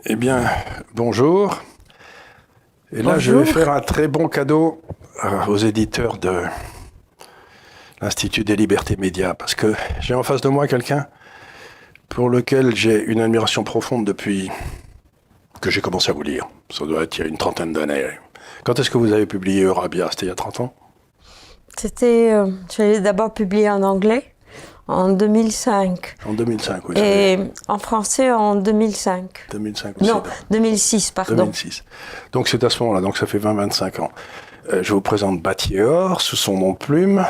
Eh bien, bonjour. Et là, je vais faire un très bon cadeau aux éditeurs de l'Institut des libertés médias, parce que j'ai en face de moi quelqu'un pour lequel j'ai une admiration profonde depuis que j'ai commencé à vous lire. Ça doit être il y a une trentaine d'années. Quand est-ce que vous avez publié Eurabia? C'était il y a 30 ans? J'avais d'abord publié en anglais en 2005. En 2005, oui. Et en français en 2005. 2005 aussi. Non, 2006, pardon. 2006. Donc c'est à ce moment-là, donc ça fait 20-25 ans. Je vous présente Bathiéor, sous son nom de plume.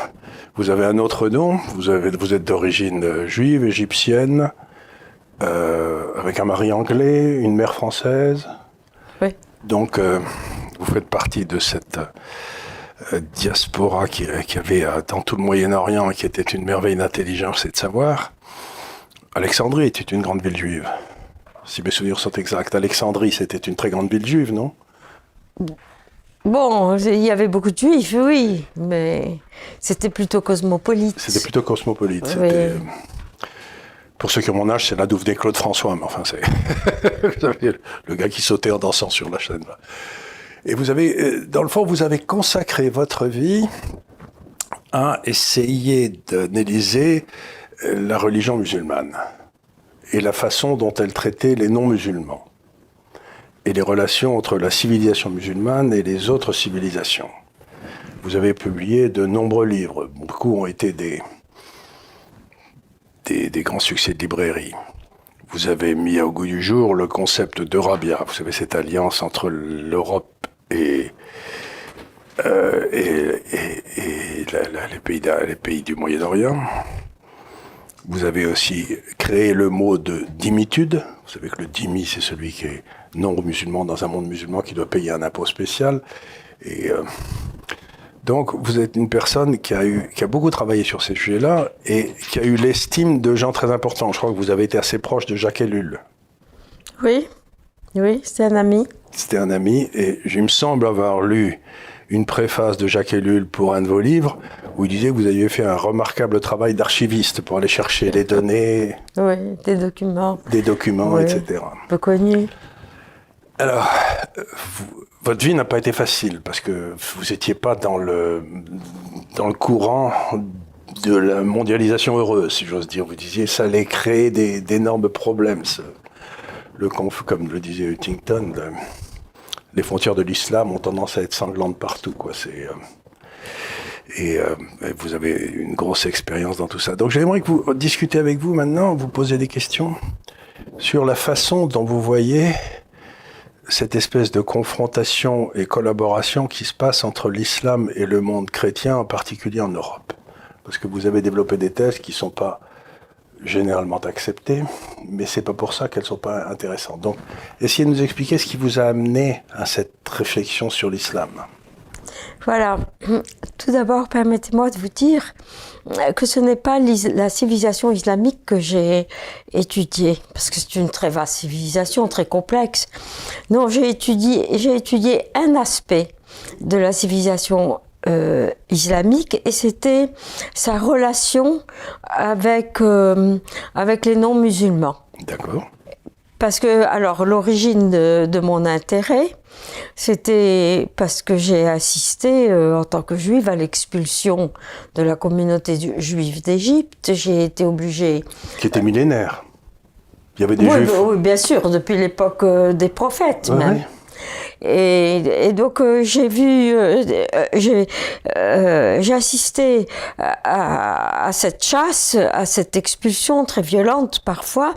Vous avez un autre nom, vous êtes d'origine juive, égyptienne, avec un mari anglais, une mère française. Oui. Donc vous faites partie de cette diaspora qui avait dans tout le Moyen-Orient, qui était une merveille d'intelligence et de savoir. Alexandrie était une grande ville juive. Si mes souvenirs sont exacts, Alexandrie, c'était une très grande ville juive, non? Bon, il y avait beaucoup de juifs, oui, mais c'était plutôt cosmopolite. C'était plutôt cosmopolite. Oui. Pour ceux qui ont mon âge, c'est là d'où venait Claude François, mais enfin, c'est le gars qui sautait en dansant sur la chaîne. Là. Et vous avez, dans le fond, vous avez consacré votre vie à essayer d'analyser la religion musulmane et la façon dont elle traitait les non-musulmans et les relations entre la civilisation musulmane et les autres civilisations. Vous avez publié de nombreux livres. Beaucoup ont été des grands succès de librairie. Vous avez mis au goût du jour le concept d'Eurabia. Vous savez, cette alliance entre l'Europe et les pays du Moyen-Orient. Vous avez aussi créé le mot de dhimitude. Vous savez que le dhimmi, c'est celui qui est non-musulman dans un monde musulman qui doit payer un impôt spécial. Et donc, vous êtes une personne qui a beaucoup travaillé sur ces sujets-là et qui a eu l'estime de gens très importants. Je crois que vous avez été assez proche de Jacques Ellul. Oui, c'était un ami. C'était un ami, et il me semble avoir lu une préface de Jacques Ellul pour un de vos livres, où il disait que vous aviez fait un remarquable travail d'archiviste pour aller chercher les données. Oui, des documents. Des documents, oui, etc. Peu connus. Alors, votre vie n'a pas été facile, parce que vous n'étiez pas dans le courant de la mondialisation heureuse, si j'ose dire. Vous disiez que ça allait créer d'énormes problèmes. Comme le disait Huntington, les frontières de l'islam ont tendance à être sanglantes partout, quoi. Vous avez une grosse expérience dans tout ça. Donc j'aimerais que vous discutiez avec vous maintenant, vous posez des questions sur la façon dont vous voyez cette espèce de confrontation et collaboration qui se passe entre l'islam et le monde chrétien, en particulier en Europe. Parce que vous avez développé des thèses qui ne sont pas généralement acceptées, mais c'est pas pour ça qu'elles sont pas intéressantes. Donc, essayez de nous expliquer ce qui vous a amené à cette réflexion sur l'islam. Voilà. Tout d'abord, permettez-moi de vous dire que ce n'est pas la civilisation islamique que j'ai étudiée, parce que c'est une très vaste civilisation, très complexe. Non, j'ai étudié un aspect de la civilisation islamique, et c'était sa relation avec les non-musulmans. D'accord. Parce que, alors, l'origine de mon intérêt, c'était parce que j'ai assisté, en tant que juive, à l'expulsion de la communauté juive d'Égypte. J'ai été obligée... Qui était millénaire. Il y avait des juifs... Oui, bien sûr, depuis l'époque des prophètes, ouais, même. Ouais. Et donc j'ai assisté à cette chasse, à cette expulsion très violente parfois.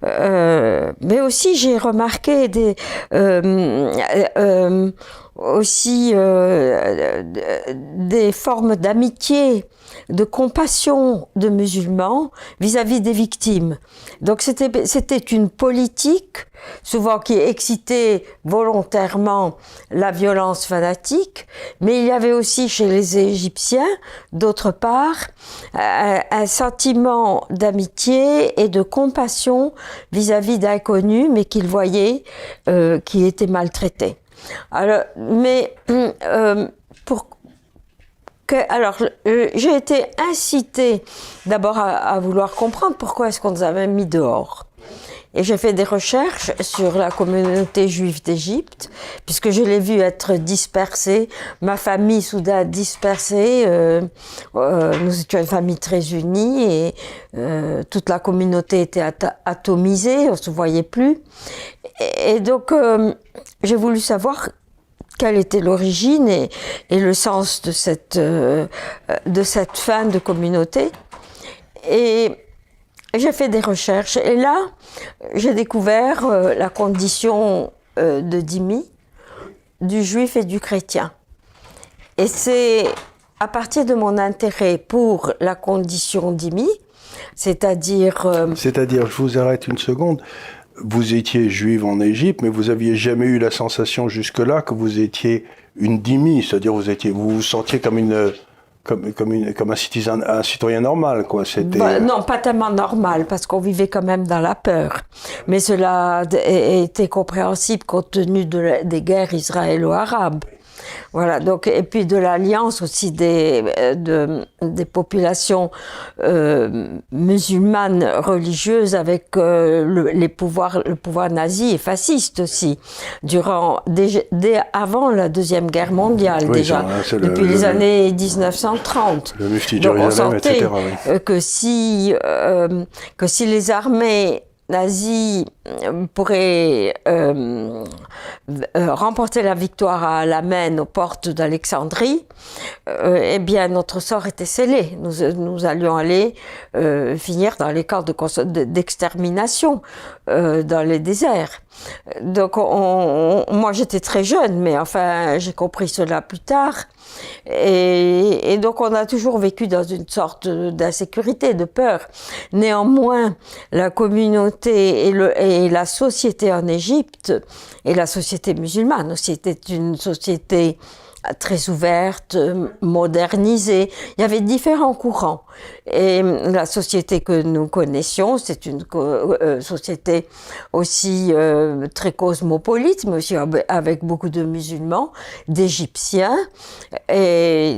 Mais aussi j'ai remarqué des formes d'amitié, de compassion de musulmans vis-à-vis des victimes. Donc c'était une politique souvent qui excitait volontairement la violence fanatique, mais il y avait aussi chez les Égyptiens, d'autre part, un sentiment d'amitié et de compassion vis-à-vis d'inconnus, mais qu'ils voyaient qui étaient maltraités. Alors, mais j'ai été incitée d'abord à vouloir comprendre pourquoi est-ce qu'on nous avait mis dehors. Et j'ai fait des recherches sur la communauté juive d'Égypte, puisque je l'ai vue être dispersée, ma famille soudain dispersée. Nous étions une famille très unie et toute la communauté était atomisée, on ne se voyait plus. Et donc, j'ai voulu savoir quelle était l'origine et le sens de cette fin de communauté. Et j'ai fait des recherches et là, j'ai découvert la condition de dhimmi, du juif et du chrétien. Et c'est à partir de mon intérêt pour la condition dhimmi, c'est-à-dire... C'est-à-dire, je vous arrête une seconde, vous étiez juive en Égypte, mais vous aviez jamais eu la sensation jusque-là que vous étiez une dhimmi, c'est-à-dire vous vous sentiez comme un citoyen normal, quoi. C'était... non, pas tellement normal, parce qu'on vivait quand même dans la peur. Mais cela était compréhensible compte tenu des guerres israélo-arabes. Voilà, donc, et puis de l'alliance aussi des populations musulmanes religieuses avec le pouvoir nazi et fasciste aussi, dès avant la Deuxième Guerre mondiale, oui, déjà, depuis les années 1930. Le mufti de Jérusalem, etc. Oui. Que si les armées nazis pourraient remporter la victoire à Alamène, aux portes d'Alexandrie, eh bien notre sort était scellé. Nous allions aller finir dans les camps d'extermination, dans les déserts. Donc moi j'étais très jeune, mais enfin j'ai compris cela plus tard. Et donc on a toujours vécu dans une sorte d'insécurité, de peur. Néanmoins, la communauté et la société en Égypte, et la société musulmane aussi, était une société très ouverte, modernisée. Il y avait différents courants. Et la société que nous connaissions, c'est une société aussi très cosmopolite, mais aussi avec beaucoup de musulmans, d'Égyptiens. Et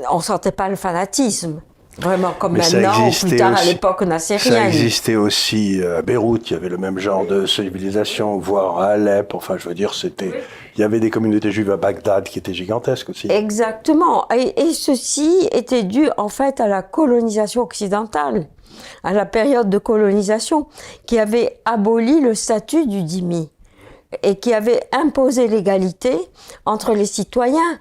on ne sentait pas le fanatisme. Vraiment comme mais maintenant, ou plus tard aussi, à l'époque nassérienne. Ça existait aussi à Beyrouth, il y avait le même genre de civilisation, voire à Alep, enfin je veux dire, il y avait des communautés juives à Bagdad qui étaient gigantesques aussi. Exactement, et ceci était dû en fait à la colonisation occidentale, à la période de colonisation, qui avait aboli le statut du dhimmi et qui avait imposé l'égalité entre les citoyens.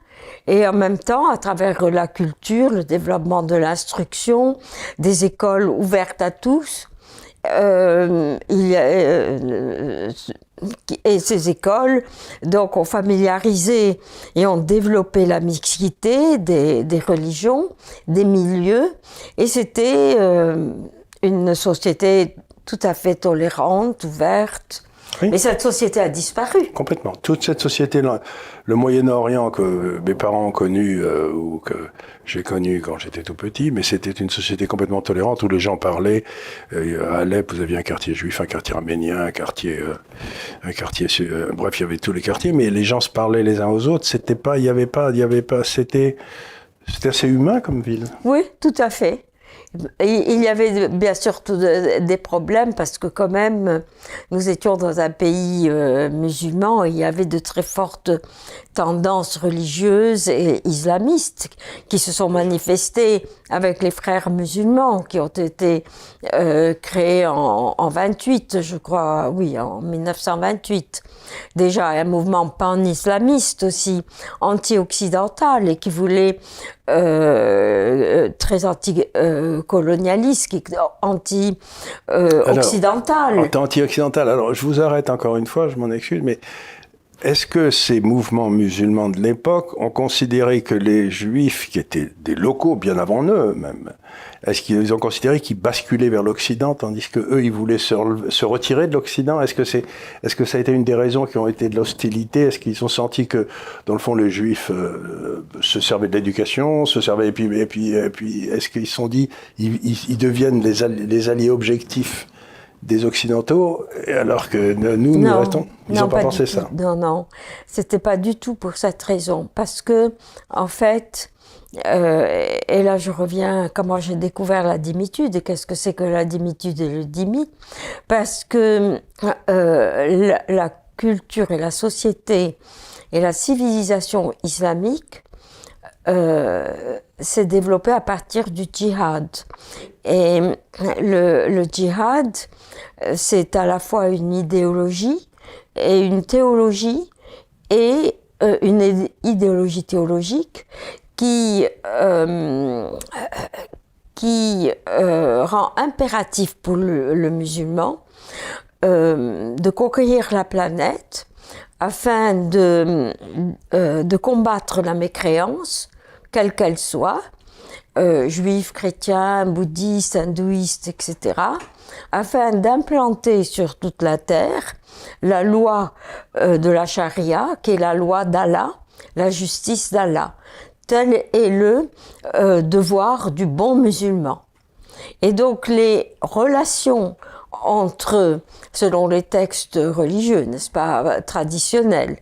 Et en même temps, à travers la culture, le développement de l'instruction, des écoles ouvertes à tous, et ces écoles donc ont familiarisé et ont développé la mixité des religions, des milieux, et c'était une société tout à fait tolérante, ouverte. Oui. Et cette société a disparu. Complètement. Toute cette société, le Moyen-Orient que mes parents ont connu, ou que j'ai connu quand j'étais tout petit, mais c'était une société complètement tolérante où les gens parlaient. À Alep, vous aviez un quartier juif, un quartier arménien, un quartier bref, il y avait tous les quartiers, mais les gens se parlaient les uns aux autres. C'était c'était assez humain comme ville. Oui, tout à fait. Il y avait bien sûr des problèmes parce que quand même nous étions dans un pays musulman et il y avait de très fortes tendances religieuses et islamistes qui se sont manifestées avec les frères musulmans qui ont été créés en 28, je crois, oui, en 1928. Déjà un mouvement pan-islamiste aussi, anti-occidental et qui voulait très anti-colonialiste, anti-occidental. Anti-occidental. Alors, je vous arrête encore une fois, je m'en excuse, mais est-ce que ces mouvements musulmans de l'époque ont considéré que les Juifs, qui étaient des locaux bien avant eux même, est-ce qu'ils ont considéré qu'ils basculaient vers l'Occident, tandis que eux, ils voulaient se retirer de l'Occident? Est-ce que ça a été une des raisons qui ont été de l'hostilité? Est-ce qu'ils ont senti que, dans le fond, les Juifs se servaient de l'éducation, et puis est-ce qu'ils se sont dit, ils deviennent les alliés objectifs des Occidentaux, alors que nous, nous restons. Ils n'ont pas pensé ça. Non, non. C'était pas du tout pour cette raison. Parce que, en fait, et là je reviens à comment j'ai découvert la dimitude et qu'est-ce que c'est que la dimitude et le dhimmi. Parce que la culture et la société et la civilisation islamique s'est développée à partir du djihad. Et le djihad, c'est à la fois une idéologie et une théologie, et une idéologie théologique qui rend impératif pour le musulman de conquérir la planète afin de combattre la mécréance, quelle qu'elle soit, juifs, chrétiens, bouddhistes, hindouistes, etc., afin d'implanter sur toute la terre la loi de la charia, qui est la loi d'Allah, la justice d'Allah. Tel est le devoir du bon musulman. Et donc les relations entre, selon les textes religieux, n'est-ce pas, traditionnels,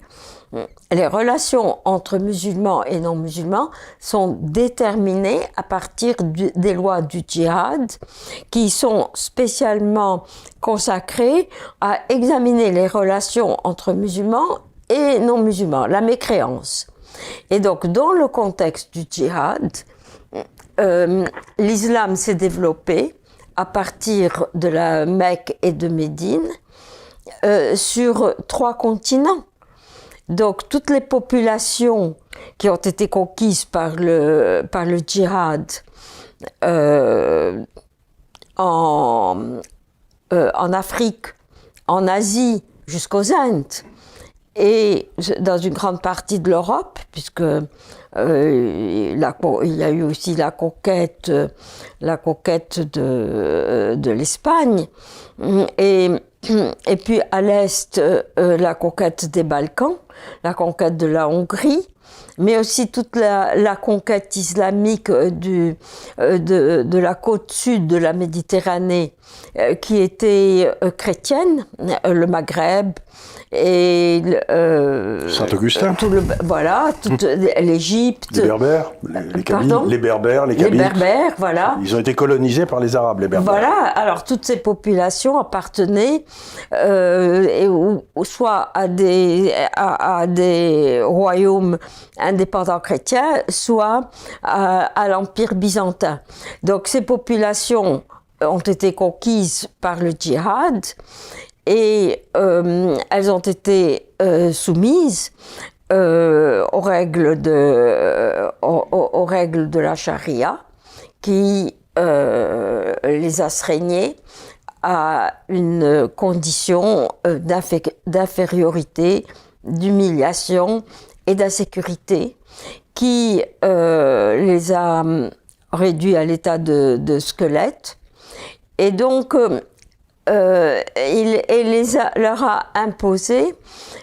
les relations entre musulmans et non-musulmans sont déterminées à partir des lois du djihad, qui sont spécialement consacrées à examiner les relations entre musulmans et non-musulmans, la mécréance. Et donc, dans le contexte du djihad, l'islam s'est développé à partir de la Mecque et de Médine sur 3 continents. Donc, toutes les populations qui ont été conquises par le djihad en Afrique, en Asie, jusqu'aux Indes, et dans une grande partie de l'Europe, puisque il y a eu aussi la conquête de l'Espagne, et puis à l'est, la conquête des Balkans, la conquête de la Hongrie, mais aussi toute la conquête islamique de la côte sud de la Méditerranée, qui était chrétienne, le Maghreb, et Saint-Augustin. Voilà, toute l'Égypte. Les Berbères, les Kabyles, les Berbères, les Kabyles. Les Berbères, voilà. Ils ont été colonisés par les Arabes, les Berbères. Voilà, alors toutes ces populations appartenaient soit à des royaumes indépendants chrétiens, soit à l'Empire byzantin. Donc ces populations ont été conquises par le djihad, et elles ont été soumises aux règles de la charia, qui les astreignait à une condition d'infériorité, d'humiliation et d'insécurité, qui les a réduits à l'état de squelette. Et donc, leur a imposé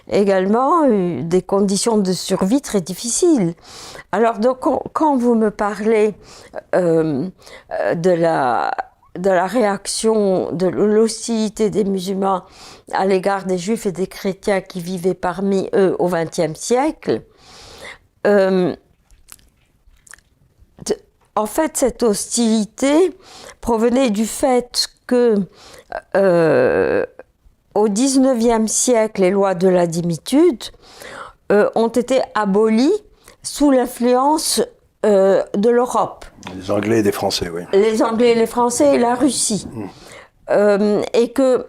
également des conditions de survie très difficiles. Alors, donc, quand vous me parlez de la réaction, de l'hostilité des musulmans à l'égard des juifs et des chrétiens qui vivaient parmi eux au XXe siècle, en fait, cette hostilité provenait du fait que au XIXe siècle, les lois de la dimitude ont été abolies sous l'influence de l'Europe. Les Anglais et les Français, oui. Les Anglais et les Français et la Russie. Et que,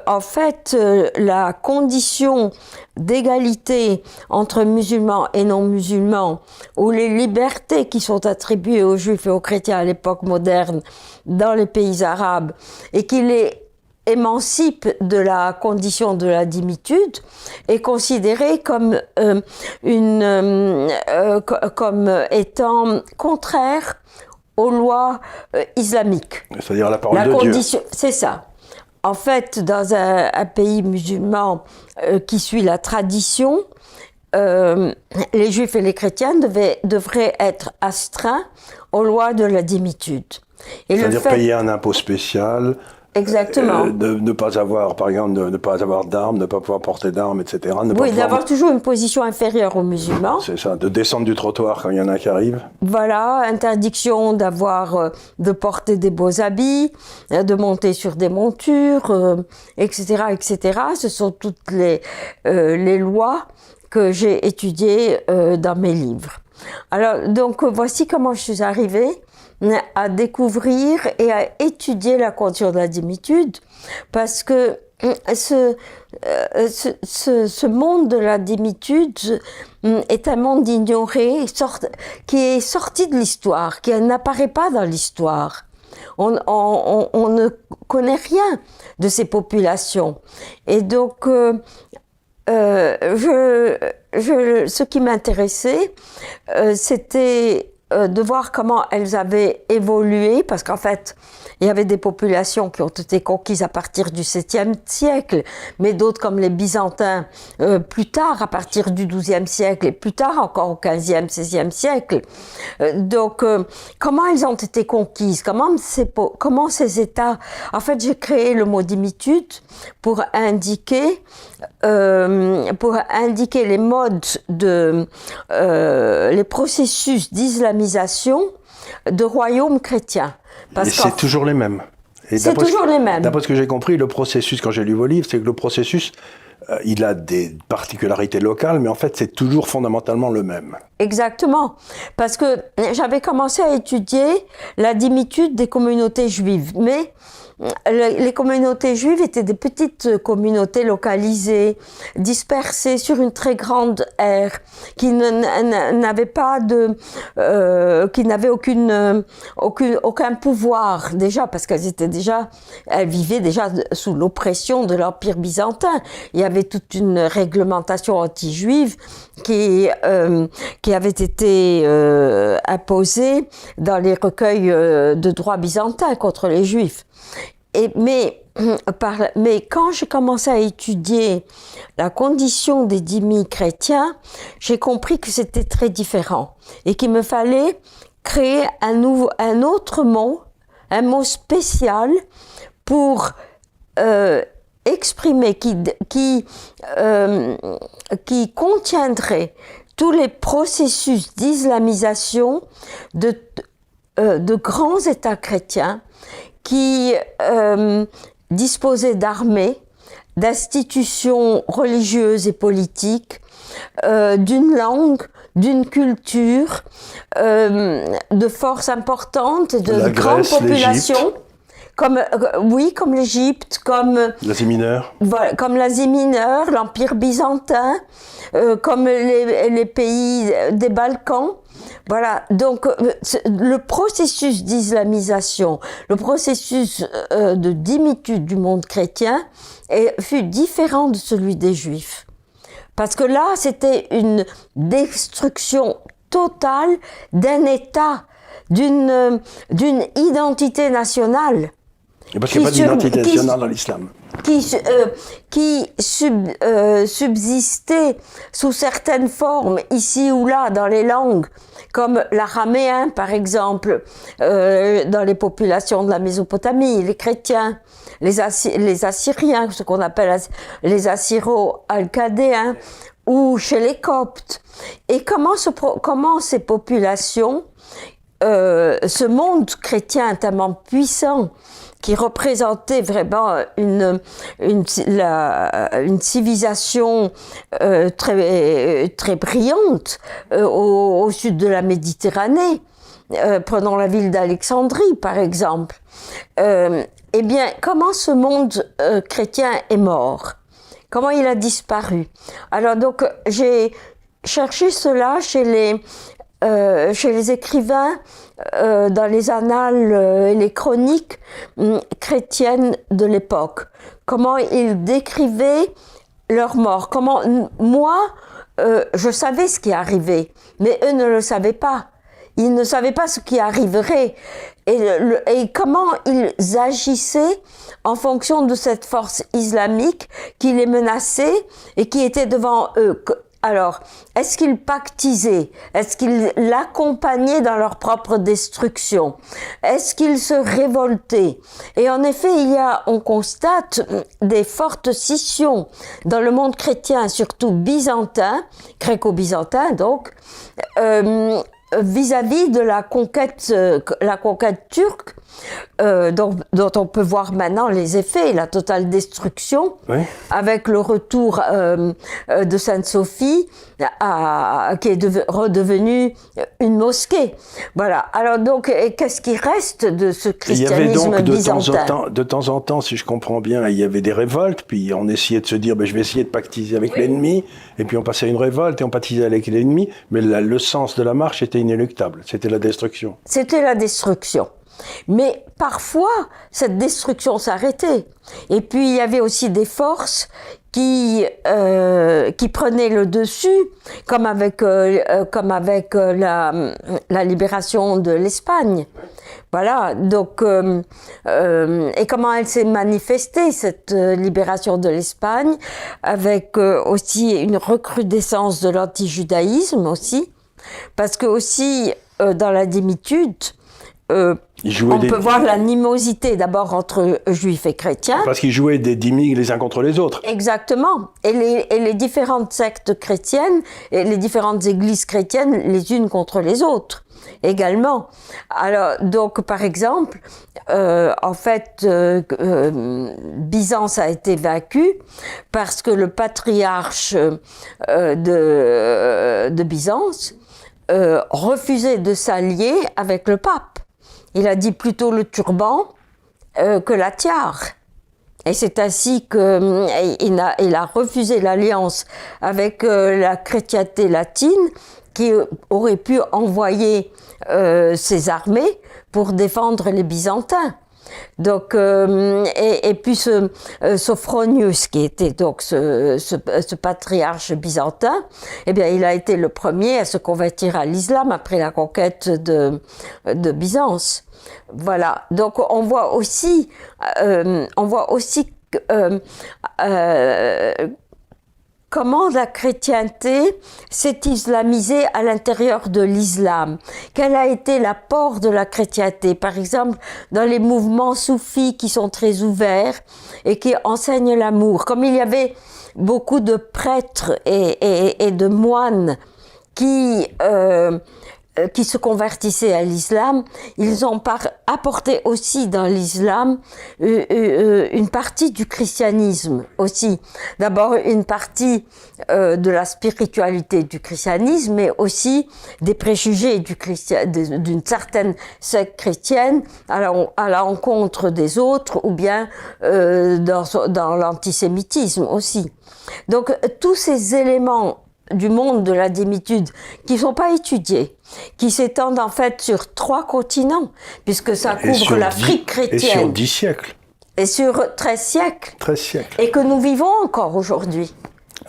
en fait, la condition d'égalité entre musulmans et non-musulmans, ou les libertés qui sont attribuées aux juifs et aux chrétiens à l'époque moderne dans les pays arabes, et qui les émancipe de la condition de la dimitude, est considérée comme comme étant contraire aux lois islamiques. C'est-à-dire la parole de Dieu. C'est ça. En fait, dans un pays musulman qui suit la tradition, les juifs et les chrétiens devraient être astreints aux lois de la dimitude. C'est-à-dire payer un impôt spécial, Exactement. De ne pas avoir, par exemple, de ne pas avoir d'armes, ne pas pouvoir porter d'armes, etc. Oui, d'avoir toujours une position inférieure aux musulmans. C'est ça, de descendre du trottoir quand il y en a qui arrivent. Voilà, interdiction de porter des beaux habits, de monter sur des montures, etc., etc. Ce sont toutes les lois que j'ai étudiées dans mes livres. Alors, donc, voici comment je suis arrivée à découvrir et à étudier la condition de la dimitude, parce que ce monde de la dimitude est un monde ignoré, qui est sorti de l'histoire, qui n'apparaît pas dans l'histoire. On ne connaît rien de ces populations. Et donc, ce qui m'intéressait, c'était de voir comment elles avaient évolué, parce qu'en fait, il y avait des populations qui ont été conquises à partir du 7e siècle, mais d'autres comme les Byzantins plus tard, à partir du 12e siècle, et plus tard encore au 15e, 16e siècle. Donc, comment elles ont été conquises, comment ces États... En fait, j'ai créé le mot dimitude pour indiquer les modes les processus d'islamisation de royaumes chrétiens. Et c'est toujours les mêmes. C'est toujours les mêmes. D'après ce que j'ai compris, le processus, quand j'ai lu vos livres, c'est que le processus, il a des particularités locales, mais en fait, c'est toujours fondamentalement le même. Exactement. Parce que j'avais commencé à étudier la dimitude des communautés juives, mais les communautés juives étaient des petites communautés localisées, dispersées sur une très grande aire, qui n'avaient pas qui n'avaient aucun pouvoir déjà, parce elles vivaient déjà sous l'oppression de l'Empire byzantin. Il y avait toute une réglementation anti-juive qui avait été imposée dans les recueils de droit byzantin contre les Juifs. Mais quand j'ai commencé à étudier la condition des dhimmis chrétiens, j'ai compris que c'était très différent et qu'il me fallait créer un autre mot, un mot spécial pour exprimer, qui contiendrait tous les processus d'islamisation de grands États chrétiens qui disposaient d'armées, d'institutions religieuses et politiques, d'une langue, d'une culture, de forces importantes, de grandes populations. Comme l'Égypte, comme l'Asie mineure. Voilà, comme l'Asie mineure, l'Empire byzantin, comme les pays des Balkans. Voilà, donc le processus d'islamisation, le processus de dimitude du monde chrétien fut différent de celui des Juifs. Parce que là, c'était une destruction totale d'un État, d'une identité nationale. Et parce qu'il n'y a pas d'identité nationale dans l'islam. Qui subsistait sous certaines formes, ici ou là, dans les langues, comme l'araméen, par exemple, dans les populations de la Mésopotamie, les chrétiens, les Assyriens, ce qu'on appelle les Assyro-Alcadéens, ou chez les Coptes. Et comment ces populations, ce monde chrétien tellement puissant, qui représentait vraiment une civilisation très brillante au sud de la Méditerranée. Prenons la ville d'Alexandrie, par exemple. Eh bien, comment ce monde chrétien est mort? Comment il a disparu? Alors donc, j'ai cherché cela chez les écrivains, dans les annales et les chroniques chrétiennes de l'époque. Comment ils décrivaient leur mort. Moi, je savais ce qui arrivait, mais eux ne le savaient pas. Ils ne savaient pas ce qui arriverait. Et comment ils agissaient en fonction de cette force islamique qui les menaçait et qui était devant eux. alors, est-ce qu'ils pactisaient? Est-ce qu'ils l'accompagnaient dans leur propre destruction? Est-ce qu'ils se révoltaient? Et en effet, on constate des fortes scissions dans le monde chrétien, surtout byzantin, gréco-byzantin donc, vis-à-vis de la conquête turque, dont on peut voir maintenant les effets, la totale destruction, oui. avec le retour de Sainte-Sophie, qui est redevenue une mosquée. Voilà. Alors donc, qu'est-ce qui reste de ce christianisme byzantin? Il y avait donc de temps en temps, si je comprends bien, il y avait des révoltes, puis on essayait de se dire, je vais essayer de pactiser avec l'ennemi, et puis on passait à une révolte et on pactisait avec l'ennemi, mais le sens de la marche était inéluctable, c'était la destruction. C'était la destruction. Mais parfois, cette destruction s'arrêtait. Et puis, il y avait aussi des forces qui prenaient le dessus, comme avec la libération de l'Espagne. Voilà, donc, et comment elle s'est manifestée, cette libération de l'Espagne, avec aussi une recrudescence de l'antijudaïsme aussi, parce que aussi, dans la démitude, on peut voir l'animosité d'abord entre juifs et chrétiens. Parce qu'ils jouaient des demi les uns contre les autres. Exactement. Et les différentes sectes chrétiennes et les différentes églises chrétiennes les unes contre les autres également. Alors, donc, par exemple, en fait, Byzance a été vaincue parce que le patriarche de Byzance refusait de s'allier avec le pape. Il a dit plutôt le turban que la tiare. Et c'est ainsi qu'il a refusé l'alliance avec la chrétienté latine qui aurait pu envoyer ses armées pour défendre les Byzantins. Donc, et puis Sophronius, qui était donc ce patriarche byzantin, eh bien, il a été le premier à se convertir à l'islam après la conquête de Byzance. Voilà. Donc, on voit aussi comment la chrétienté s'est islamisée à l'intérieur de l'islam. Quel a été l'apport de la chrétienté? Par exemple, dans les mouvements soufis qui sont très ouverts et qui enseignent l'amour. Comme il y avait beaucoup de prêtres et de moines qui se convertissaient à l'islam, ils ont apporté aussi dans l'islam une partie du christianisme aussi. D'abord une partie de la spiritualité du christianisme, mais aussi des préjugés d'une certaine secte chrétienne à l'encontre des autres, ou bien dans l'antisémitisme aussi. Donc tous ces éléments du monde de la démitude qui ne sont pas étudiés, qui s'étendent en fait sur 3 continents, puisque ça couvre l'Afrique chrétienne. Et sur 10 siècles. Et sur 13 siècles. 13 siècles. Et que nous vivons encore aujourd'hui.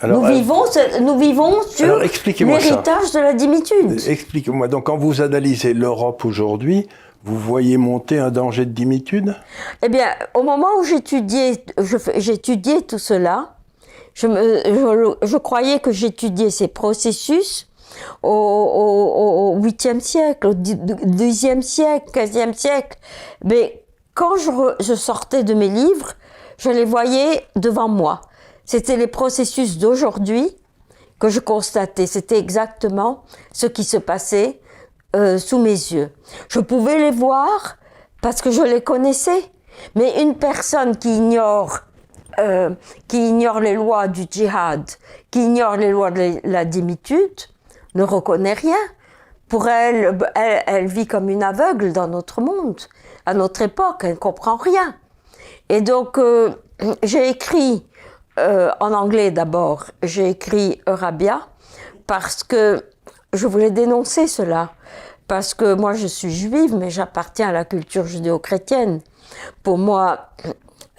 Nous vivons sur l'héritage de la démitude. Expliquez-moi, donc quand vous analysez l'Europe aujourd'hui, vous voyez monter un danger de démitude? Eh bien, au moment où j'étudiais tout cela, je croyais que j'étudiais ces processus au 8e siècle, au 10e siècle, 15e siècle. Mais quand je sortais de mes livres, je les voyais devant moi. C'était les processus d'aujourd'hui que je constatais. C'était exactement ce qui se passait sous mes yeux. Je pouvais les voir parce que je les connaissais. Mais une personne qui ignore les lois du djihad, qui ignore les lois de la démitude, ne reconnaît rien. Pour elle, elle vit comme une aveugle dans notre monde. À notre époque, elle ne comprend rien. Et donc, j'ai écrit, en anglais d'abord, j'ai écrit Eurabia, parce que je voulais dénoncer cela. Parce que moi, je suis juive, mais j'appartiens à la culture judéo-chrétienne. Pour moi,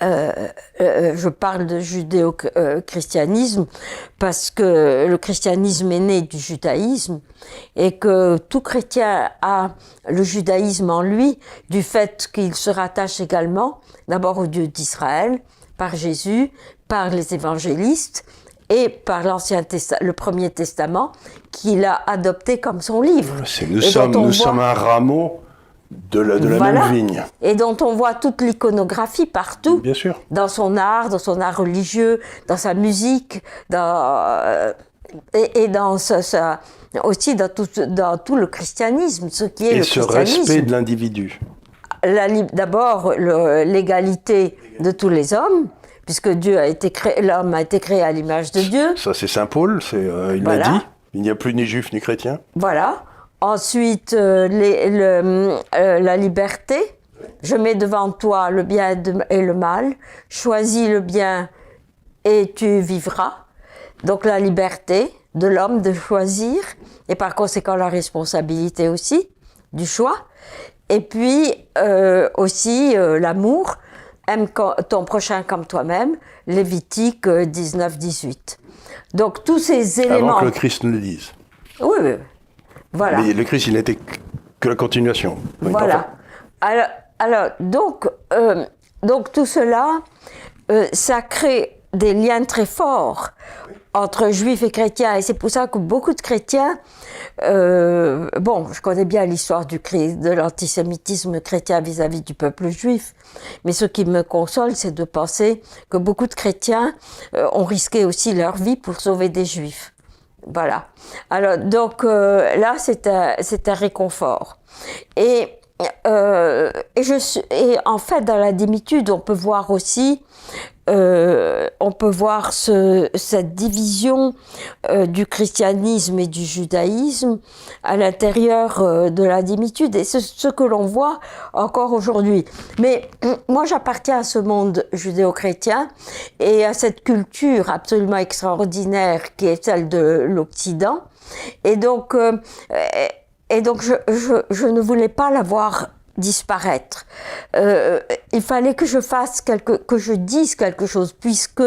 je parle de judéo-christianisme parce que le christianisme est né du judaïsme et que tout chrétien a le judaïsme en lui du fait qu'il se rattache également d'abord au Dieu d'Israël par Jésus, par les évangélistes et par le Premier Testament qu'il a adopté comme son livre. Nous sommes un rameau de la même vigne. Et dont on voit toute l'iconographie partout. Bien sûr. Dans son art religieux, dans sa musique, et dans aussi dans tout le christianisme, ce qui est le christianisme. Et ce respect de l'individu. D'abord, l'égalité de tous les hommes, puisque l'homme a été créé à l'image de Dieu. Ça, c'est saint Paul, il l'a dit. Il n'y a plus ni juif ni chrétien. Voilà. Ensuite, la liberté. Je mets devant toi le bien et le mal. Choisis le bien et tu vivras. Donc la liberté de l'homme de choisir, et par conséquent la responsabilité aussi du choix. Et puis aussi l'amour. Aime ton prochain comme toi-même, Lévitique 19-18. Donc tous ces éléments... Avant que le Christ ne le dise. Oui. Voilà. Mais le Christ, il n'était que la continuation. Voilà. Alors donc tout cela, ça crée des liens très forts entre juifs et chrétiens. Et c'est pour ça que beaucoup de chrétiens... je connais bien l'histoire de l'antisémitisme chrétien vis-à-vis du peuple juif, mais ce qui me console, c'est de penser que beaucoup de chrétiens ont risqué aussi leur vie pour sauver des juifs. Voilà. Alors, donc, là, c'est un réconfort. Et en fait, dans la démitude, on peut voir aussi cette division du christianisme et du judaïsme à l'intérieur de la démitude, et c'est ce que l'on voit encore aujourd'hui. Mais moi, j'appartiens à ce monde judéo-chrétien et à cette culture absolument extraordinaire qui est celle de l'Occident, et donc je ne voulais pas la voir disparaître. Il fallait que je dise quelque chose, puisque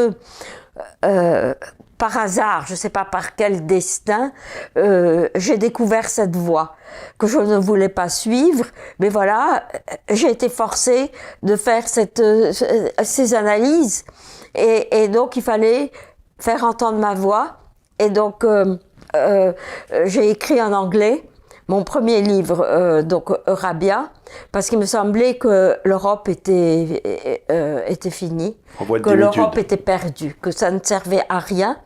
par hasard, je ne sais pas par quel destin, j'ai découvert cette voie que je ne voulais pas suivre, mais voilà, j'ai été forcée de faire ces analyses, et donc il fallait faire entendre ma voix, et donc j'ai écrit en anglais mon premier livre, donc Eurabia, parce qu'il me semblait que l'Europe était finie, que l'Europe était perdue, que ça ne servait à rien.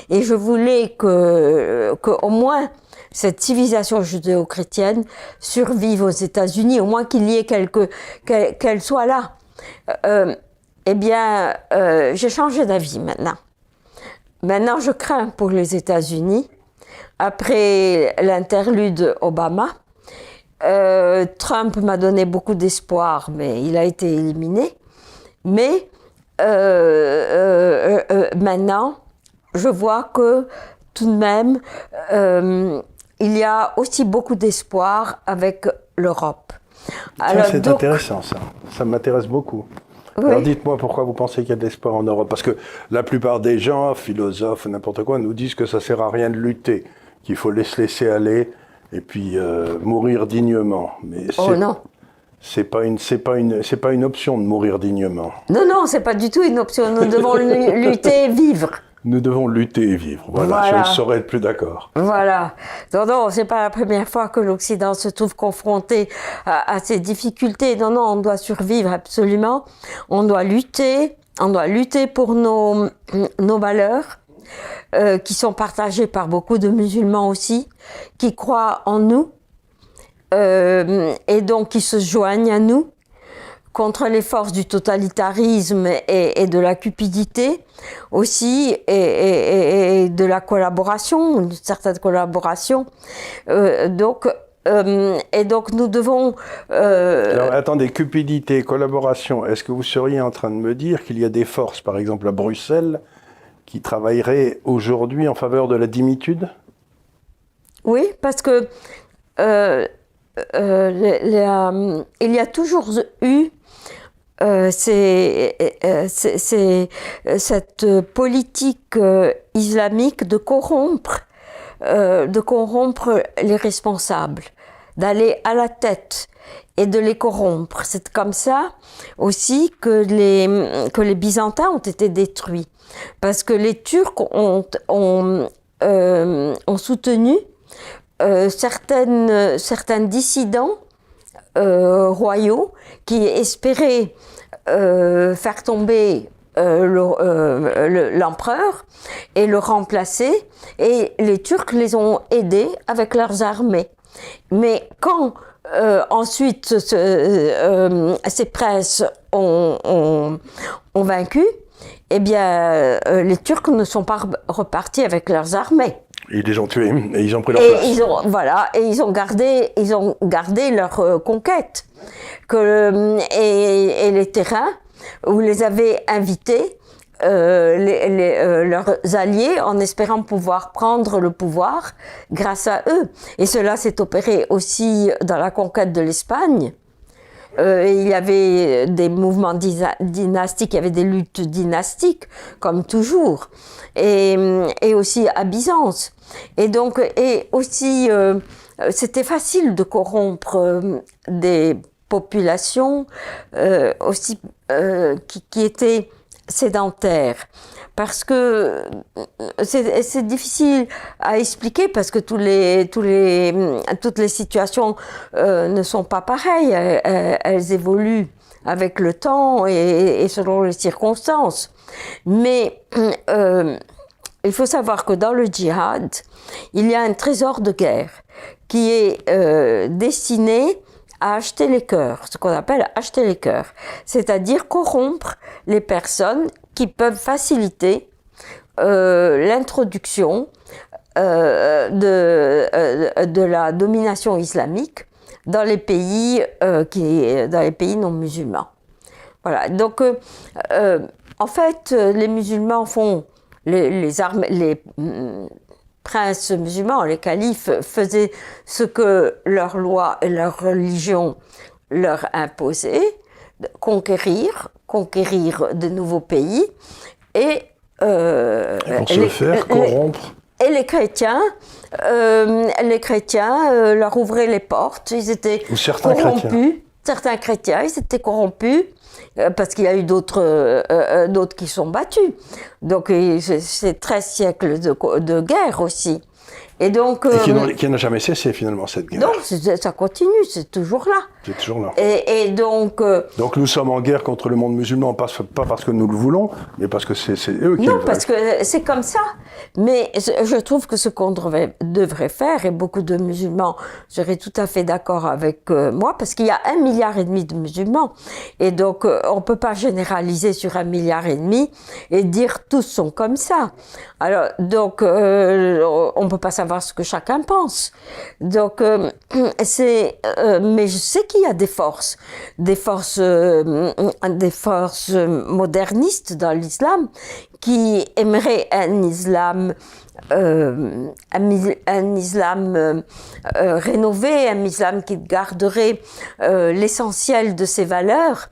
Et je voulais que au moins cette civilisation judéo-chrétienne survive aux États-Unis, au moins qu'il y ait qu'elle soit là. J'ai changé d'avis maintenant. Maintenant, je crains pour les États-Unis. Après l'interlude Obama, Trump m'a donné beaucoup d'espoir, mais il a été éliminé. Mais maintenant, je vois que tout de même, il y a aussi beaucoup d'espoir avec l'Europe. C'est intéressant, ça. Ça m'intéresse beaucoup. Oui. Alors dites-moi pourquoi vous pensez qu'il y a de l'espoir en Europe. Parce que la plupart des gens, philosophes, n'importe quoi, nous disent que ça ne sert à rien de lutter, qu'il faut se laisser aller et puis mourir dignement. Mais non. C'est pas une option de mourir dignement. Non, c'est pas du tout une option. Nous devons lutter et vivre. Nous devons lutter et vivre. Voilà. Je ne saurais être plus d'accord. Voilà. Non, c'est pas la première fois que l'Occident se trouve confronté à ces difficultés. Non, on doit survivre absolument. On doit lutter pour nos valeurs. Qui sont partagées par beaucoup de musulmans aussi, qui croient en nous, et donc qui se joignent à nous contre les forces du totalitarisme et de la cupidité aussi, et de la collaboration, une certaine collaboration. Donc nous devons... Alors attendez, cupidité, collaboration, est-ce que vous seriez en train de me dire qu'il y a des forces, par exemple à Bruxelles, qui travaillerait aujourd'hui en faveur de la dimitude? Oui, parce que il y a toujours eu cette politique islamique de corrompre les responsables. d'aller à la tête et de les corrompre. C'est comme ça aussi que les Byzantins ont été détruits. Parce que les Turcs ont soutenu certains dissidents royaux qui espéraient faire tomber l'empereur et le remplacer, et les Turcs les ont aidés avec leurs armées. Mais quand ensuite ces princes ont vaincu, eh bien les Turcs ne sont pas repartis avec leurs armées. Ils les ont tués et ils ont pris leur place. Ils ont gardé leur conquête. Et les terrains où les avaient invités, leurs alliés, en espérant pouvoir prendre le pouvoir grâce à eux. Et cela s'est opéré aussi dans la conquête de l'Espagne. Il y avait des mouvements dynastiques, il y avait des luttes dynastiques, comme toujours, et aussi à Byzance. Et donc, c'était facile de corrompre des populations qui étaient sédentaires. Parce que c'est difficile à expliquer, parce que toutes les situations ne sont pas pareilles. Elles évoluent avec le temps et selon les circonstances. Mais il faut savoir que dans le djihad, il y a un trésor de guerre qui est destiné à acheter les cœurs, ce qu'on appelle acheter les cœurs, c'est-à-dire corrompre les personnes qui peuvent faciliter l'introduction de la domination islamique dans les pays non musulmans. Voilà. Donc, en fait, les musulmans font les princes musulmans, les califes, faisaient ce que leur loi et leur religion leur imposaient, conquérir de nouveaux pays, et pour se faire corrompre. Et les chrétiens leur ouvraient les portes, ils étaient corrompus. Certains chrétiens, ils étaient corrompus, parce qu'il y a eu d'autres qui sont battus. Donc c'est 13 siècles de guerre aussi. Et donc, qui n'a jamais cessé finalement cette guerre. Donc ça continue, c'est toujours là. C'est toujours là. Et donc... donc nous sommes en guerre contre le monde musulman, pas parce que nous le voulons, mais parce que c'est eux qui le veulent. Non, parce que c'est comme ça. Mais je trouve que ce qu'on devrait faire, et beaucoup de musulmans seraient tout à fait d'accord avec moi, parce qu'il y a 1,5 milliard de musulmans. Et donc on ne peut pas généraliser sur 1,5 milliard et dire tous sont comme ça. Alors, donc on ne peut pas savoir ce que chacun pense. Donc, mais je sais qu'il y a des forces modernistes dans l'islam qui aimeraient un islam rénové, un islam qui garderait l'essentiel de ses valeurs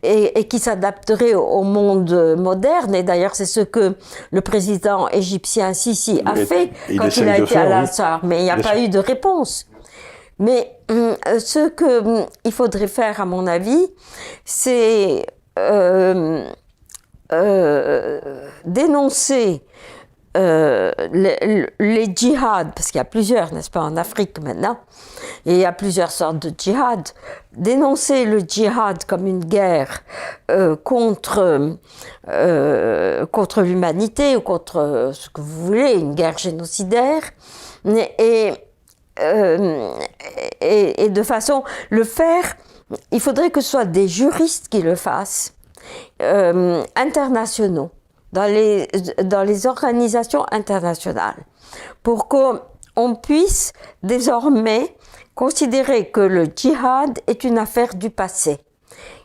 et qui s'adapterait au monde moderne. Et d'ailleurs, c'est ce que le président égyptien Sisi a fait quand il a été à l'Azhar, mais il n'y a pas eu de réponse. Mais ce qu'il faudrait faire, à mon avis, c'est dénoncer les djihads, parce qu'il y a plusieurs, n'est-ce pas, en Afrique maintenant, et il y a plusieurs sortes de djihad. Dénoncer le djihad comme une guerre contre l'humanité, ou contre ce que vous voulez, une guerre génocidaire, et de façon, le faire, il faudrait que ce soit des juristes qui le fassent, internationaux, dans les organisations internationales, pour qu'on puisse désormais considérer que le djihad est une affaire du passé.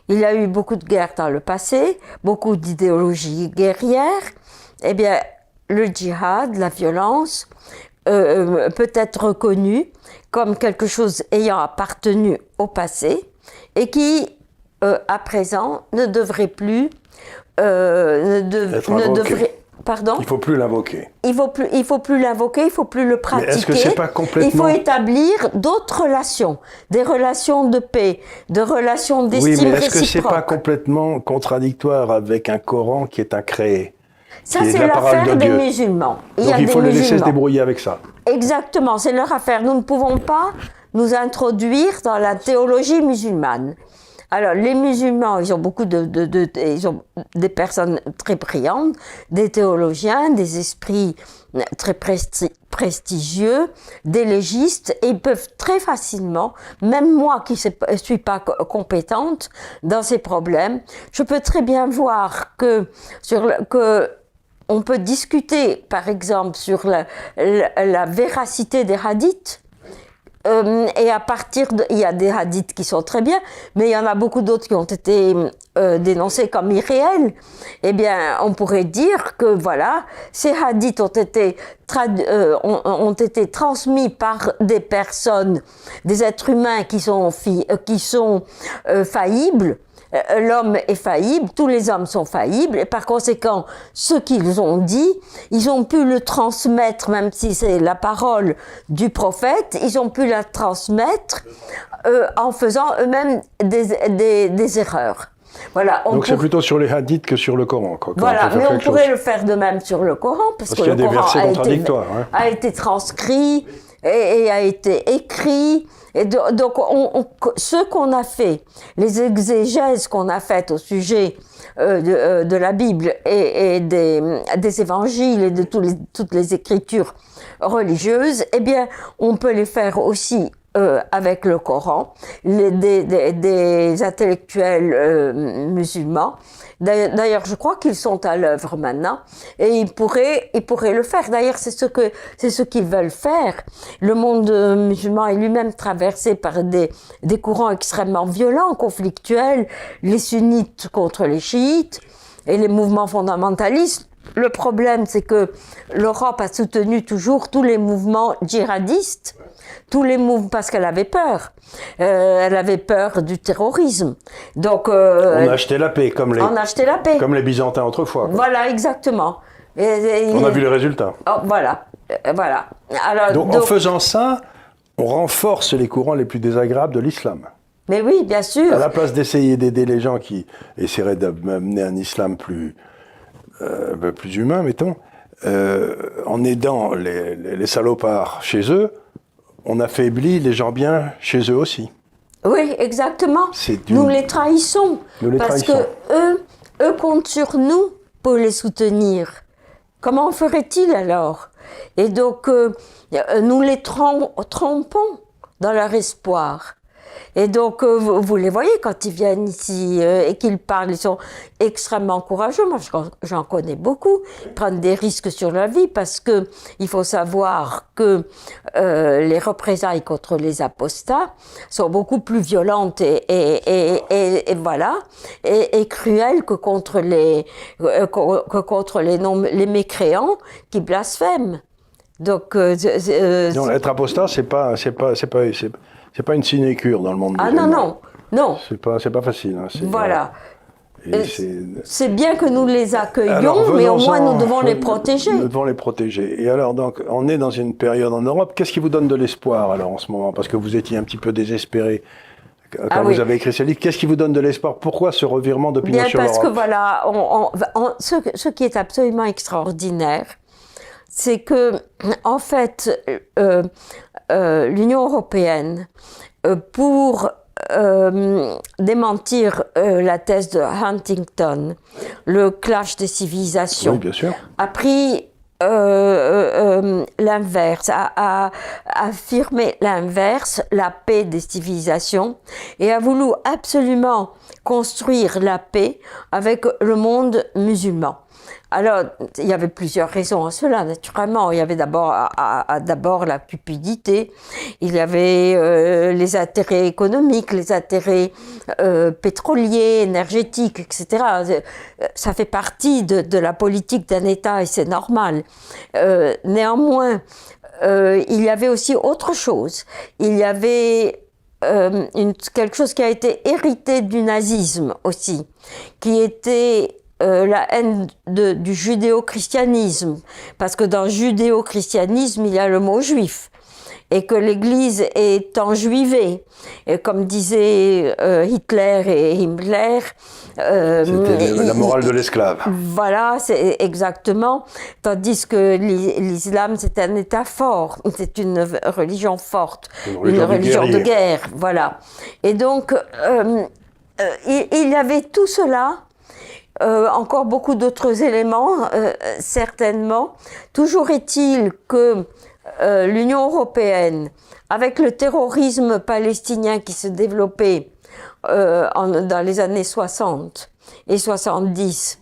Il y a eu beaucoup de guerres dans le passé, beaucoup d'idéologies guerrières. Eh bien, le djihad, la violence, peut être reconnue comme quelque chose ayant appartenu au passé et qui, à présent, ne devrait plus Pardon ? Il ne faut plus l'invoquer. Il faut plus l'invoquer, il faut plus le pratiquer. Mais est-ce que c'est pas complètement... Il faut établir d'autres relations, des relations de paix, de relations d'estime réciproque. Oui, mais est-ce réciproque. que c'est pas complètement contradictoire avec un Coran qui est incréé? Ça, c'est l'affaire des musulmans. Donc il faut les laisser se débrouiller avec ça. Exactement, c'est leur affaire. Nous ne pouvons pas nous introduire dans la théologie musulmane. Alors, les musulmans, ils ont beaucoup ils ont des personnes très brillantes, des théologiens, des esprits très prestigieux, des légistes, et ils peuvent très facilement, même moi qui ne suis pas compétente dans ces problèmes, je peux très bien voir que on peut discuter, par exemple, sur la véracité des hadiths. Et à partir il y a des hadiths qui sont très bien, mais il y en a beaucoup d'autres qui ont été dénoncés comme irréels. Eh bien, on pourrait dire que voilà, ces hadiths ont été transmis par des personnes, des êtres humains qui sont faillibles. L'homme est faillible, tous les hommes sont faillibles, et par conséquent, ce qu'ils ont dit, ils ont pu le transmettre, même si c'est la parole du prophète, ils ont pu la transmettre en faisant eux-mêmes des erreurs. Voilà, donc c'est plutôt sur les hadiths que sur le Coran. Voilà, mais on pourrait le faire de même sur le Coran, parce que qu'il y a le des Coran versets contradictoires, a été transcrit et a été écrit. Et donc, ce qu'on a fait, les exégèses qu'on a faites au sujet de la Bible et des évangiles et de toutes les écritures religieuses, eh bien, on peut les faire aussi avec le Coran, des intellectuels musulmans. D'ailleurs, je crois qu'ils sont à l'œuvre maintenant, et ils pourraient le faire. D'ailleurs, c'est ce qu'ils veulent faire. Le monde musulman est lui-même traversé par des courants extrêmement violents, conflictuels, les sunnites contre les chiites et les mouvements fondamentalistes. Le problème, c'est que l'Europe a soutenu toujours tous les mouvements djihadistes, parce qu'elle avait peur. Elle avait peur du terrorisme. Donc, on a acheté la paix, comme les Byzantins autrefois. Quoi. Voilà, exactement. On a vu les résultats. Oh, voilà. Alors, donc, en faisant ça, on renforce les courants les plus désagréables de l'islam. Mais oui, bien sûr. À la place d'essayer d'aider les gens qui essaieraient d'amener un islam plus humain, mettons, en aidant les salopards chez eux, on affaiblit les gens bien chez eux aussi. Oui, exactement. Nous les trahissons. Parce que eux comptent sur nous pour les soutenir. Comment ferait-il alors? Et donc, nous les trompons dans leur espoir. Et donc, vous les voyez quand ils viennent ici et qu'ils parlent, ils sont extrêmement courageux. Moi, j'en connais beaucoup. Ils prennent des risques sur leur vie parce que il faut savoir que les représailles contre les apostats sont beaucoup plus violentes et cruelles que contre les mécréants qui blasphèment. Donc, être apostat, c'est pas une sinécure dans le monde musulman. Non. C'est pas facile. Hein, voilà. C'est bien que nous les accueillions, mais au moins nous devons les protéger. Nous devons les protéger. Et alors, donc, on est dans une période en Europe. Qu'est-ce qui vous donne de l'espoir alors en ce moment? Parce que vous étiez un petit peu désespéré quand vous avez écrit ce livre. Qu'est-ce qui vous donne de l'espoir? Pourquoi ce revirement d'opinion sur l'Europe? Parce que voilà, ce qui est absolument extraordinaire, c'est que, en fait, l'Union européenne, pour démentir la thèse de Huntington, le clash des civilisations, oui, bien sûr, a pris l'inverse, a affirmé l'inverse, la paix des civilisations, et a voulu absolument construire la paix avec le monde musulman. Alors, il y avait plusieurs raisons à cela, naturellement. Il y avait d'abord la cupidité, il y avait les intérêts économiques, les intérêts pétroliers, énergétiques, etc. Ça fait partie de la politique d'un État et c'est normal. Néanmoins, il y avait aussi autre chose. Il y avait quelque chose qui a été hérité du nazisme aussi, qui était la haine du judéo-christianisme, parce que dans judéo-christianisme, il y a le mot juif, et que l'Église est enjuivée. Et comme disaient Hitler et Himmler... C'était la morale de l'esclave. Voilà, c'est exactement. Tandis que l'islam, c'est un État fort, c'est une religion forte, une religion de guerre. Voilà. Et donc, il y avait tout cela, encore beaucoup d'autres éléments, certainement. Toujours est-il que l'Union européenne, avec le terrorisme palestinien qui se développait dans les années 60 et 70,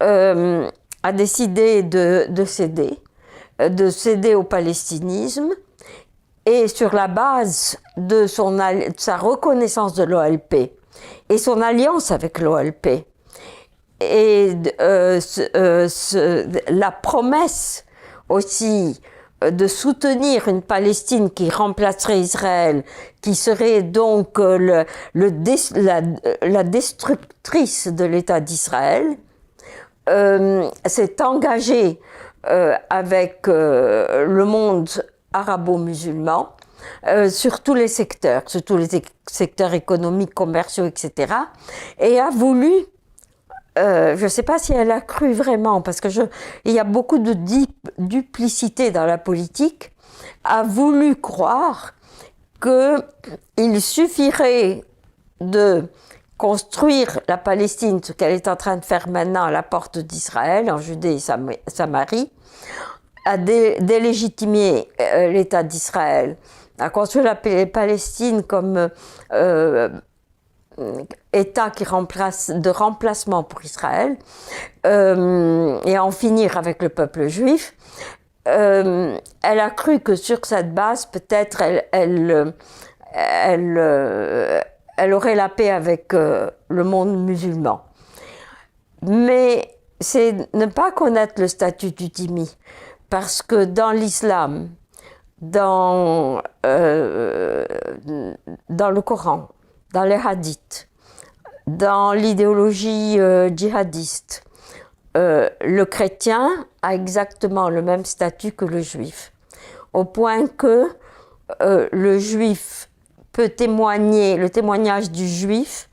a décidé de céder au palestinisme, et sur la base de sa reconnaissance de l'OLP et son alliance avec l'OLP, et la promesse aussi de soutenir une Palestine qui remplacerait Israël, qui serait donc la destructrice de l'État d'Israël, s'est engagé avec le monde arabo-musulman sur tous les secteurs économiques, commerciaux, etc. et a voulu, je ne sais pas si elle a cru vraiment, parce que il y a beaucoup de duplicité dans la politique, a voulu croire qu'il suffirait de construire la Palestine, ce qu'elle est en train de faire maintenant à la porte d'Israël, en Judée et Samarie, à délégitimer l'État d'Israël, à construire la Palestine comme État de remplacement pour Israël, et à en finir avec le peuple juif. Elle a cru que sur cette base, peut-être, elle aurait la paix avec le monde musulman. Mais c'est ne pas connaître le statut du dhimmi, parce que dans l'islam, dans le Coran, dans les hadiths, dans l'idéologie djihadiste, le chrétien a exactement le même statut que le juif, au point que le juif peut témoigner, le témoignage du juif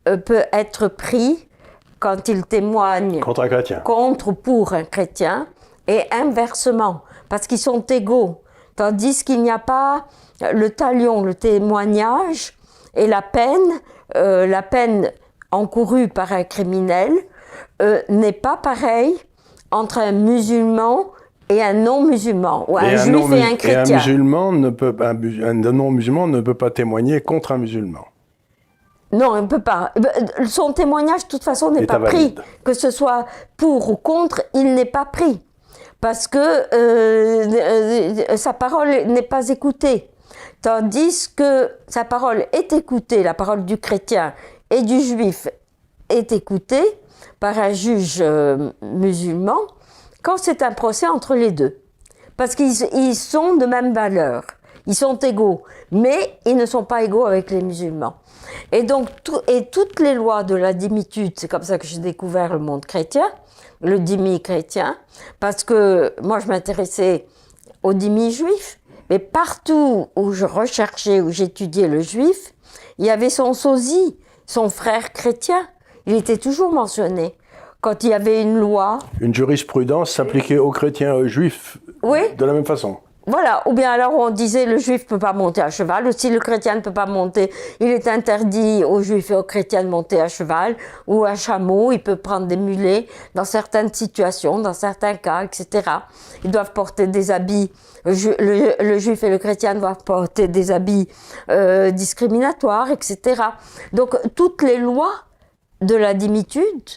peut être pris quand il témoigne contre un chrétien, contre ou pour un chrétien, et inversement, parce qu'ils sont égaux, tandis qu'il n'y a pas le talion, le témoignage, et la peine encourue par un criminel n'est pas pareille entre un musulman et un non-musulman, ou un juif et un chrétien. Et un non-musulman ne peut pas témoigner contre un musulman. Non, il ne peut pas. Son témoignage, de toute façon, n'est pas pris. Que ce soit pour ou contre, il n'est pas pris. Parce que sa parole n'est pas écoutée. Tandis que sa parole est écoutée, la parole du chrétien et du juif est écoutée par un juge musulman quand c'est un procès entre les deux. Parce qu'ils sont de même valeur, ils sont égaux, mais ils ne sont pas égaux avec les musulmans. Et donc, toutes les lois de la dhimmitude, c'est comme ça que j'ai découvert le monde chrétien, le dhimmi chrétien, parce que moi je m'intéressais au dhimmi juif, mais partout où je recherchais, où j'étudiais le juif, il y avait son sosie, son frère chrétien, il était toujours mentionné. Quand il y avait une loi... Une jurisprudence s'appliquait aux chrétiens et aux juifs, oui, de la même façon. Voilà, ou bien alors on disait le juif ne peut pas monter à cheval, ou si le chrétien ne peut pas monter, il est interdit aux juifs et aux chrétiens de monter à cheval ou à chameau, il peut prendre des mulets dans certaines situations, dans certains cas, etc. Ils doivent porter des habits, le juif et le chrétien doivent porter des habits discriminatoires, etc. Donc toutes les lois de la dhimmitude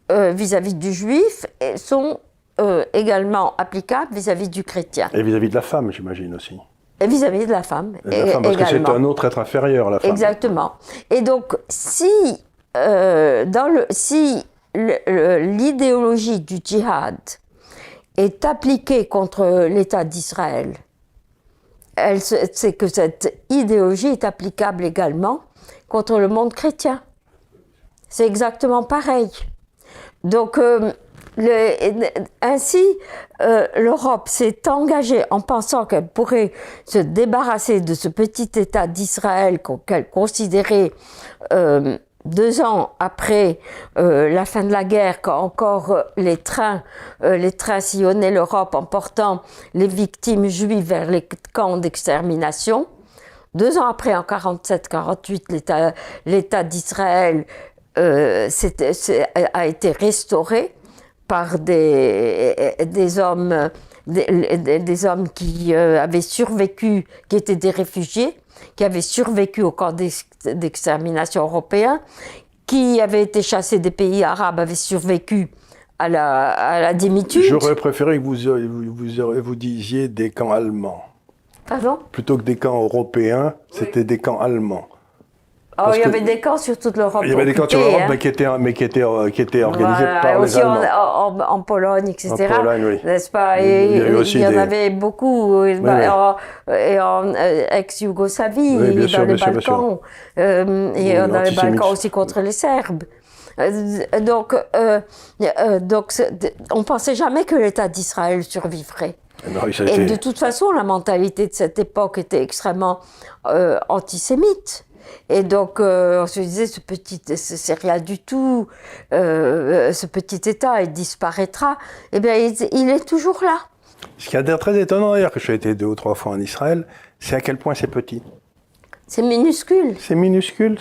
vis-à-vis du juif sont également applicable vis-à-vis du chrétien. Et vis-à-vis de la femme, j'imagine aussi. Et vis-à-vis de la femme. Parce également. Que c'est un autre être inférieur à la femme. Exactement. Et donc, si l'idéologie du djihad est appliquée contre l'État d'Israël, c'est que cette idéologie est applicable également contre le monde chrétien. C'est exactement pareil. Donc, ainsi, l'Europe s'est engagée en pensant qu'elle pourrait se débarrasser de ce petit État d'Israël qu'elle considérait 2 ans après la fin de la guerre, quand encore les trains sillonnaient l'Europe en portant les victimes juives vers les camps d'extermination. 2 ans après, en 47-48, l'État d'Israël a été restauré par des hommes qui avaient survécu, qui étaient des réfugiés, qui avaient survécu au camp d'extermination européen, qui avaient été chassés des pays arabes, avaient survécu à la démitude. J'aurais préféré que vous disiez des camps allemands. Pardon ? Plutôt que des camps européens, c'était des camps allemands. Oh, il y avait des camps sur toute l'Europe. Il y avait des camps sur l'Europe, mais qui étaient organisés par les Allemands. En Pologne, etc. En Pologne, oui. N'est-ce pas? Il y en avait beaucoup. Oui, Et en ex-Yougoslavie, oui, bien sûr, dans les bien sûr, Balkans. Et dans les Balkans aussi contre les Serbes. Donc, on ne pensait jamais que l'État d'Israël survivrait. Non, Et de toute façon, la mentalité de cette époque était extrêmement antisémite. Et donc, on se disait, c'est rien du tout, ce petit État, il disparaîtra. Eh bien, il est toujours là. Ce qui est très étonnant d'ailleurs, que j'ai été 2 ou 3 fois en Israël, c'est à quel point c'est petit. C'est minuscule. C'est minuscule,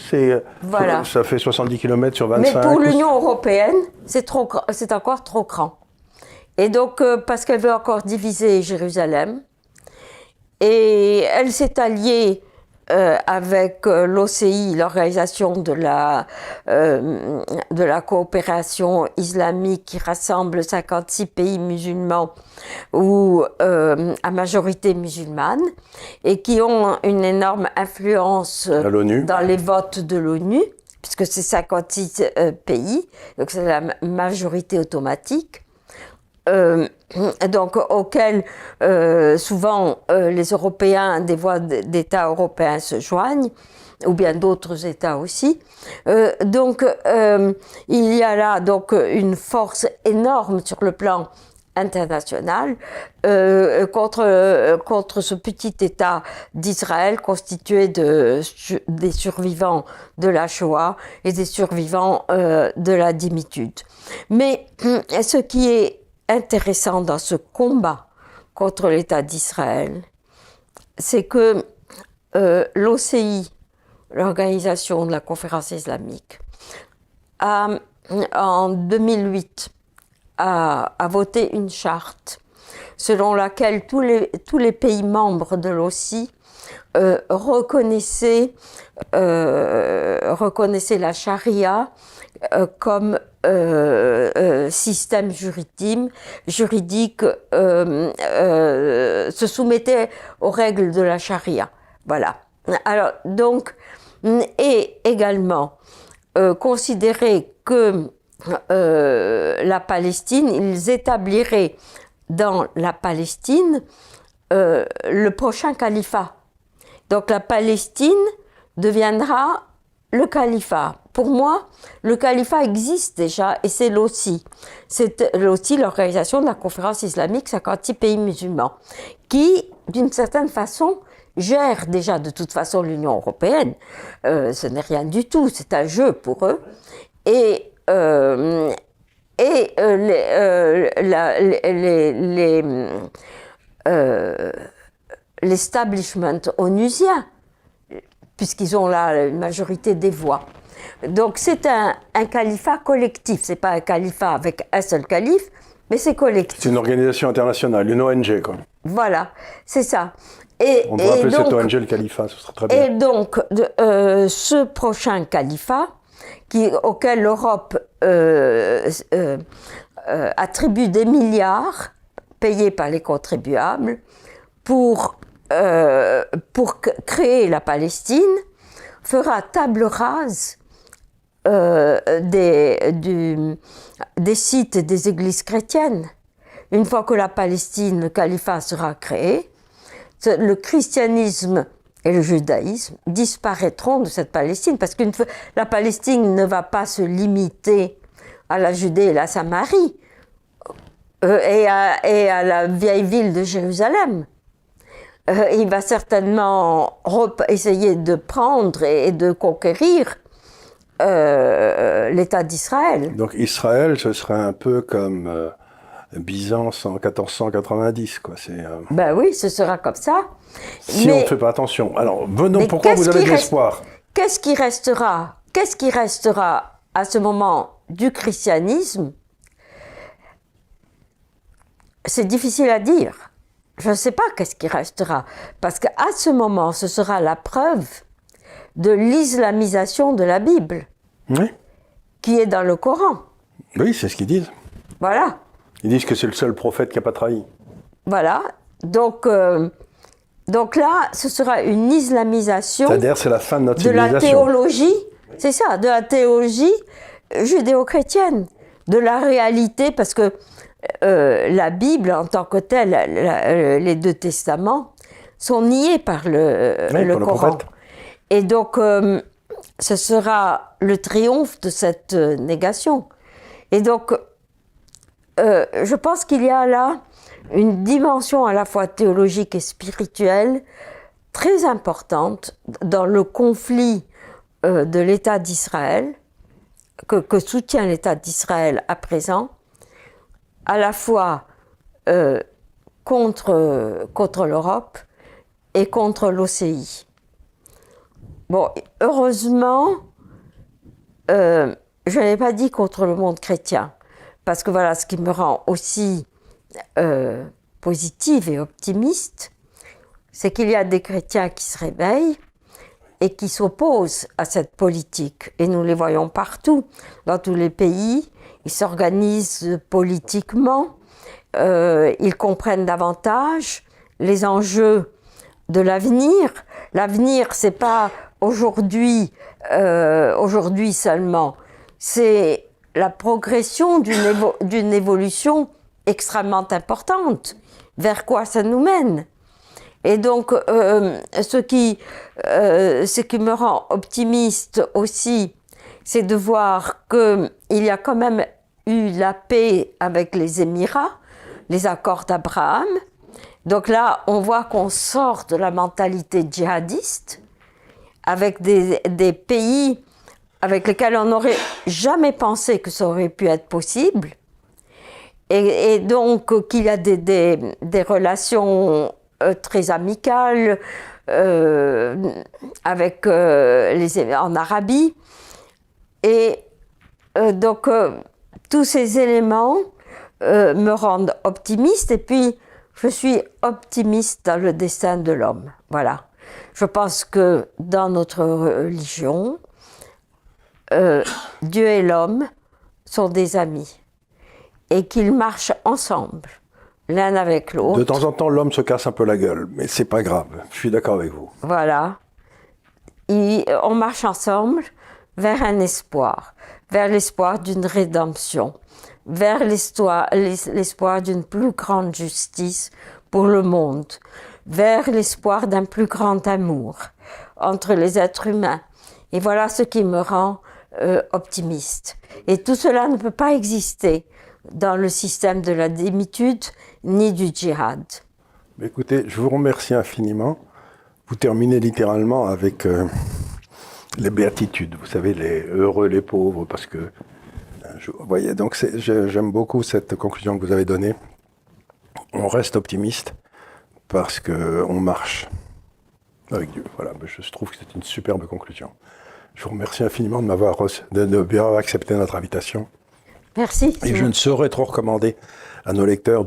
voilà. Ça fait 70 km sur 25. Mais pour l'Union européenne, c'est encore trop grand. Et donc, parce qu'elle veut encore diviser Jérusalem, et elle s'est alliée avec l'OCI, l'organisation de la coopération islamique qui rassemble 56 pays musulmans ou à majorité musulmane et qui ont une énorme influence dans les votes de l'ONU, puisque c'est 56 pays, donc c'est la majorité automatique. Donc auxquels souvent les Européens, des voix d'États européens se joignent, ou bien d'autres États aussi. Donc il y a là donc une force énorme sur le plan international contre ce petit État d'Israël constitué des survivants de la Shoah et des survivants de la démitude. Mais ce qui est intéressant dans ce combat contre l'État d'Israël, c'est que l'OCI, l'Organisation de la Conférence islamique, en 2008, a voté une charte selon laquelle tous les pays membres de l'OCI reconnaissaient la charia comme système juridique se soumettait aux règles de la charia. Voilà. Alors, donc, et également considérer que la Palestine, ils établiraient dans la Palestine le prochain califat. Donc la Palestine deviendra le califat. Pour moi, le califat existe déjà et c'est l'OCI. C'est l'OCI, l'Organisation de la Conférence islamique, 56 pays musulmans, qui, d'une certaine façon, gère déjà de toute façon l'Union européenne. Ce n'est rien du tout, c'est un jeu pour eux. Et l'establishment onusien, puisqu'ils ont là une majorité des voix. Donc c'est un califat collectif, c'est pas un califat avec un seul calife, mais c'est collectif. C'est une organisation internationale, une ONG quoi. Voilà, c'est ça. On peut appeler cette ONG le califat, ce serait très bien. Et donc ce prochain califat, auquel l'Europe attribue des milliards payés par les contribuables pour créer la Palestine, fera table rase des sites et des églises chrétiennes. Une fois que la Palestine, le califat sera créé, le christianisme et le judaïsme disparaîtront de cette Palestine, parce que la Palestine ne va pas se limiter à la Judée et la Samarie, et à la vieille ville de Jérusalem. Il va certainement essayer de prendre et de conquérir l'État d'Israël. Donc Israël, ce serait un peu comme Byzance en 1490, quoi. Ben oui, ce sera comme ça. Si on ne fait pas attention. Alors, venons, mais pourquoi vous avez de l'espoir? Qu'est-ce qui restera à ce moment du christianisme? C'est difficile à dire. Je ne sais pas qu'est-ce qui restera. Parce qu'à ce moment, ce sera la preuve de l'islamisation de la Bible, oui, qui est dans le Coran. Oui, c'est ce qu'ils disent. Voilà. Ils disent que c'est le seul prophète qui n'a pas trahi. Voilà. Donc là, ce sera une islamisation C'est-à-dire, c'est la fin de notre de la civilisation. théologie, c'est ça, de la théologie judéo-chrétienne, de la réalité, parce que la Bible en tant que telle, les deux testaments, sont niés par le Coran. Et donc, ce sera le triomphe de cette négation. Et donc, je pense qu'il y a là une dimension à la fois théologique et spirituelle très importante dans le conflit de l'État d'Israël, que soutient l'État d'Israël à présent, à la fois contre l'Europe et contre l'OCI. Bon, heureusement, je n'ai pas dit contre le monde chrétien, parce que voilà, ce qui me rend aussi positive et optimiste, c'est qu'il y a des chrétiens qui se réveillent et qui s'opposent à cette politique. Et nous les voyons partout, dans tous les pays. Ils s'organisent politiquement, ils comprennent davantage les enjeux de l'avenir. L'avenir, c'est pas aujourd'hui seulement, c'est la progression d'une évolution extrêmement importante. Vers quoi ça nous mène? Et donc, ce qui me rend optimiste aussi, c'est de voir qu'il y a quand même eu la paix avec les Émirats, les accords d'Abraham. Donc là, on voit qu'on sort de la mentalité djihadiste, avec des pays avec lesquels on n'aurait jamais pensé que ça aurait pu être possible. Et donc qu'il y a des relations très amicales avec en Arabie. Et donc tous ces éléments me rendent optimiste, et puis je suis optimiste dans le destin de l'homme. Voilà. Je pense que dans notre religion, Dieu et l'homme sont des amis et qu'ils marchent ensemble, l'un avec l'autre. De temps en temps, l'homme se casse un peu la gueule, mais c'est pas grave. Je suis d'accord avec vous. Voilà. On marche ensemble vers un espoir, vers l'espoir d'une rédemption, vers l'espoir d'une plus grande justice pour le monde, vers l'espoir d'un plus grand amour entre les êtres humains. Et voilà ce qui me rend optimiste. Et tout cela ne peut pas exister dans le système de la démitude ni du djihad. Écoutez, je vous remercie infiniment. Vous terminez littéralement avec les béatitudes. Vous savez, les heureux, les pauvres, parce que... vous voyez, donc j'aime beaucoup cette conclusion que vous avez donnée. On reste optimiste parce qu'on marche avec Dieu. Voilà, je trouve que c'est une superbe conclusion. Je vous remercie infiniment de bien accepté notre invitation. Merci. Et je ne saurais trop recommander à nos lecteurs,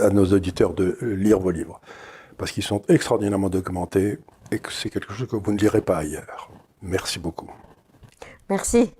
à nos auditeurs de lire vos livres, parce qu'ils sont extraordinairement documentés et que c'est quelque chose que vous ne lirez pas ailleurs. Merci beaucoup. Merci.